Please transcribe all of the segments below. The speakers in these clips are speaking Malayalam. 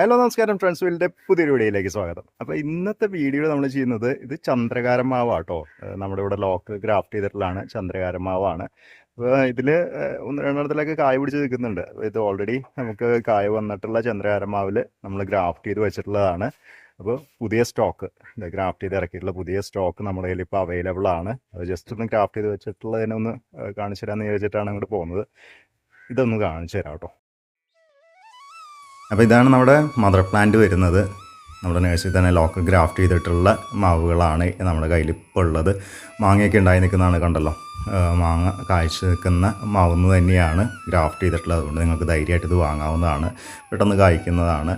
ഹലോ നമസ്കാരം ഫ്രണ്ട്സ്, വീലിൻ്റെ പുതിയൊരു വീഡിയോയിലേക്ക് സ്വാഗതം. അപ്പോൾ ഇന്നത്തെ വീഡിയോ നമ്മൾ ചെയ്യുന്നത് ഇത് ചന്ദ്രകാരം മാവാട്ടോ. നമ്മുടെ ഇവിടെ ലോക്ക് ഗ്രാഫ്റ്റ് ചെയ്തിട്ടുള്ളതാണ്, ചന്ദ്രകാരം മാവാണ്. അപ്പോൾ ഇതിൽ ഒന്ന് രണ്ടെണ്ണത്തിലൊക്കെ കായ പിടിച്ച് നിൽക്കുന്നുണ്ട്. ഇത് ഓൾറെഡി നമുക്ക് കായ വന്നിട്ടുള്ള ചന്ദ്രകാരം മാവിൽ നമ്മൾ ഗ്രാഫ്റ്റ് ചെയ്ത് വെച്ചിട്ടുള്ളതാണ്. അപ്പോൾ പുതിയ സ്റ്റോക്ക് ഗ്രാഫ്റ്റ് ചെയ്ത് ഇറക്കിയിട്ടുള്ള പുതിയ സ്റ്റോക്ക് നമ്മുടെ കയ്യിൽ ഇപ്പോൾ അവൈലബിൾ ആണ്. അത് ജസ്റ്റ് ഒന്ന് ഗ്രാഫ്റ്റ് ചെയ്ത് വെച്ചിട്ടുള്ളതിനെ ഒന്ന് കാണിച്ചു തരാമെന്ന് വിചാരിച്ചിട്ടാണ് അങ്ങോട്ട് പോകുന്നത്. ഇതൊന്ന് കാണിച്ചു തരാം കേട്ടോ. അപ്പോൾ ഇതാണ് നമ്മുടെ മദർ പ്ലാന്റ് വരുന്നത്. നമ്മുടെ നഴ്സറി തന്നെ ലോക്കൽ ഗ്രാഫ്റ്റ് ചെയ്തിട്ടുള്ള മാവുകളാണ് നമ്മുടെ കയ്യിൽ ഇപ്പോൾ ഉള്ളത്. മാങ്ങയൊക്കെ ഉണ്ടായി നിൽക്കുന്നതാണ്, കണ്ടല്ലോ. മാങ്ങ കായ്ച്ചു നിൽക്കുന്ന മാവുന്ന് തന്നെയാണ് ഗ്രാഫ്റ്റ് ചെയ്തിട്ടുള്ളത്. അതുകൊണ്ട് നിങ്ങൾക്ക് ധൈര്യമായിട്ട് ഇത് വാങ്ങാവുന്നതാണ്, പെട്ടെന്ന് കായ്ക്കുന്നതാണ്.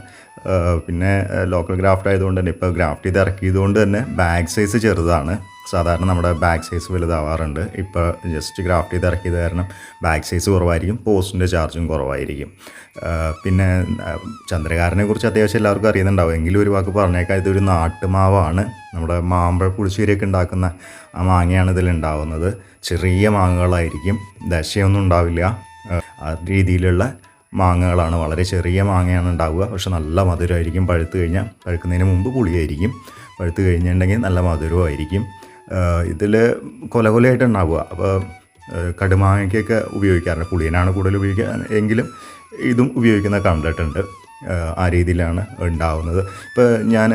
പിന്നെ ലോക്കൽ ഗ്രാഫ്റ്റ് ആയതുകൊണ്ട് തന്നെ ഇപ്പോൾ ഗ്രാഫ്റ്റ് ചെയ്ത് ഇറക്കിയതുകൊണ്ട് തന്നെ ബാഗ് സൈസ് ചെറുതാണ്. സാധാരണ നമ്മുടെ ബാഗ് സൈസ് വലുതാവാറുണ്ട്. ഇപ്പോൾ ജസ്റ്റ് ഗ്രാഫ്റ്റ് ചെയ്ത് ഇറക്കിയത് കാരണം ബാഗ് സൈസ് കുറവായിരിക്കും, പോസ്റ്റിൻ്റെ ചാർജും കുറവായിരിക്കും. പിന്നെ ചന്ദ്രകാരനെ കുറിച്ച് അത്യാവശ്യം എല്ലാവർക്കും അറിയുന്നുണ്ടാവും, എങ്കിലും ഒരു വാക്ക് പറഞ്ഞേക്കാം. ഇതൊരു നാട്ടുമാവാണ്. നമ്മുടെ മാമ്പഴ പുളിശ്ശേരിയൊക്കെ ഉണ്ടാക്കുന്ന ആ മാങ്ങയാണ് ഇതിലുണ്ടാവുന്നത്. ചെറിയ മാങ്ങകളായിരിക്കും, ദശയൊന്നും ഉണ്ടാവില്ല. ആ രീതിയിലുള്ള മാങ്ങകളാണ്, വളരെ ചെറിയ മാങ്ങയാണ് ഉണ്ടാവുക. പക്ഷെ നല്ല മധുരമായിരിക്കും. പഴുത്ത് കഴിഞ്ഞാൽ, പഴുക്കുന്നതിന് മുമ്പ് പുളിയായിരിക്കും, പഴുത്ത് കഴിഞ്ഞിട്ടുണ്ടെങ്കിൽ നല്ല മധുരമായിരിക്കും. ഇതിൽ കൊലകൊലയായിട്ട് ഉണ്ടാവുക. അപ്പോൾ കടുമാങ്ങയ്ക്കൊക്കെ ഉപയോഗിക്കാറുണ്ട്, പുളിയനാണ് കൂടുതൽ ഉപയോഗിക്കുക, എങ്കിലും ഇതും ഉപയോഗിക്കുന്ന കണ്ടിട്ടുണ്ട്. ആ രീതിയിലാണ് ഉണ്ടാവുന്നത്. ഇപ്പോൾ ഞാൻ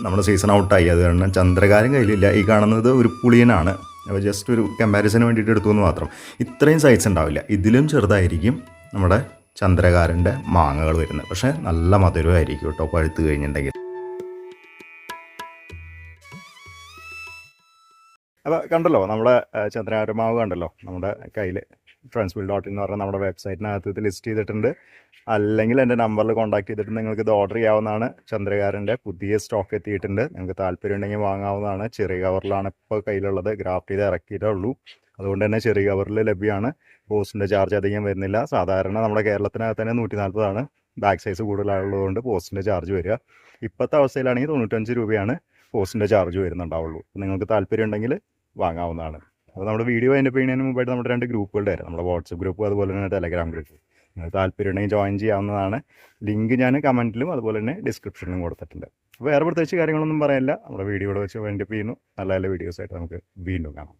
നമ്മുടെ സീസൺ ഔട്ടായി, അത് കാരണം ചന്ദ്രകാരം കയ്യിലില്ല. ഈ കാണുന്നത് ഒരു പുളിയനാണ്. അപ്പോൾ ജസ്റ്റ് ഒരു കമ്പാരിസന് വേണ്ടിയിട്ട് എടുത്തു എന്ന് മാത്രം. ഇത്രയും സൈസ് ഉണ്ടാവില്ല, ഇതിലും ചെറുതായിരിക്കും നമ്മുടെ ചന്ദ്രകാരൻ്റെ മാങ്ങകൾ വരുന്നത്. പക്ഷേ നല്ല മധുരമായിരിക്കും കേട്ടോ പഴുത്ത് കഴിഞ്ഞിട്ടുണ്ടെങ്കിൽ. അപ്പോൾ കണ്ടല്ലോ, നമ്മുടെ ചന്ദ്രകാരം മാവ് കണ്ടല്ലോ നമ്മുടെ കയ്യിൽ. ഫ്രണ്ട്സ്വിൽ.in എന്ന് പറഞ്ഞാൽ നമ്മുടെ വെബ്സൈറ്റിനകത്ത് ഇത് ലിസ്റ്റ് ചെയ്തിട്ടുണ്ട്. അല്ലെങ്കിൽ എൻ്റെ നമ്പറിൽ കോൺടാക്ട് ചെയ്തിട്ട് നിങ്ങൾക്ക് ഇത് ഓർഡർ ചെയ്യാവുന്നതാണ്. ചന്ദ്രകാരൻ്റെ പുതിയ സ്റ്റോക്ക് എത്തിയിട്ടുണ്ട്, നിങ്ങൾക്ക് താല്പര്യം ഉണ്ടെങ്കിൽ വാങ്ങാവുന്നതാണ്. ചെറിയ കവറിലാണ് ഇപ്പോൾ കയ്യിലുള്ളത്, ഗ്രാഫ്റ്റ് ചെയ്ത് ഇറക്കിയിട്ടേ ഉള്ളൂ. അതുകൊണ്ട് തന്നെ ചെറിയ കവറിൽ ലഭ്യമാണ്. പോസ്റ്റിൻ്റെ ചാർജ് അധികം വരുന്നില്ല. സാധാരണ നമ്മുടെ കേരളത്തിനകത്ത് തന്നെ 140 ബാക്ക് സൈസ് കൂടുതലുള്ളതുകൊണ്ട് പോസ്റ്റിൻ്റെ ചാർജ് വരിക. ഇപ്പോഴത്തെ അവസ്ഥയിലാണെങ്കിൽ 95 രൂപയാണ് പോസ്റ്റിൻ്റെ ചാർജ് വരുന്നുണ്ടാവുള്ളൂ. നിങ്ങൾക്ക് താല്പര്യം ഉണ്ടെങ്കിൽ വാങ്ങാവുന്നതാണ്. അപ്പോൾ നമ്മുടെ വീഡിയോ അതിൻ്റെ ചെയ്യുന്നതിന് മുമ്പായിട്ട് നമ്മുടെ 2 ഗ്രൂപ്പുകളുടെ വരാം, നമ്മുടെ വാട്സപ്പ് ഗ്രൂപ്പ് അതുപോലെ തന്നെ ടെലഗ്രാം ഗ്രൂപ്പ്. നിങ്ങൾക്ക് താല്പര്യം ഉണ്ടെങ്കിൽ ജോയിൻ ചെയ്യാവുന്നതാണ്. ലിങ്ക് ഞാൻ കമൻറ്റിലും അതുപോലെ തന്നെ ഡിസ്ക്രിപ്ഷനിലും കൊടുത്തിട്ടുണ്ട്. അപ്പോൾ വേറെ പ്രത്യേകിച്ച് കാര്യങ്ങളൊന്നും പറയാനില്ല. നമ്മുടെ വീഡിയോ ഇവിടെ വെച്ച് വേണ്ടി ചെയ്യുന്നു. നല്ല നല്ല വീഡിയോസായിട്ട് നമുക്ക് വീണ്ടും കാണാം.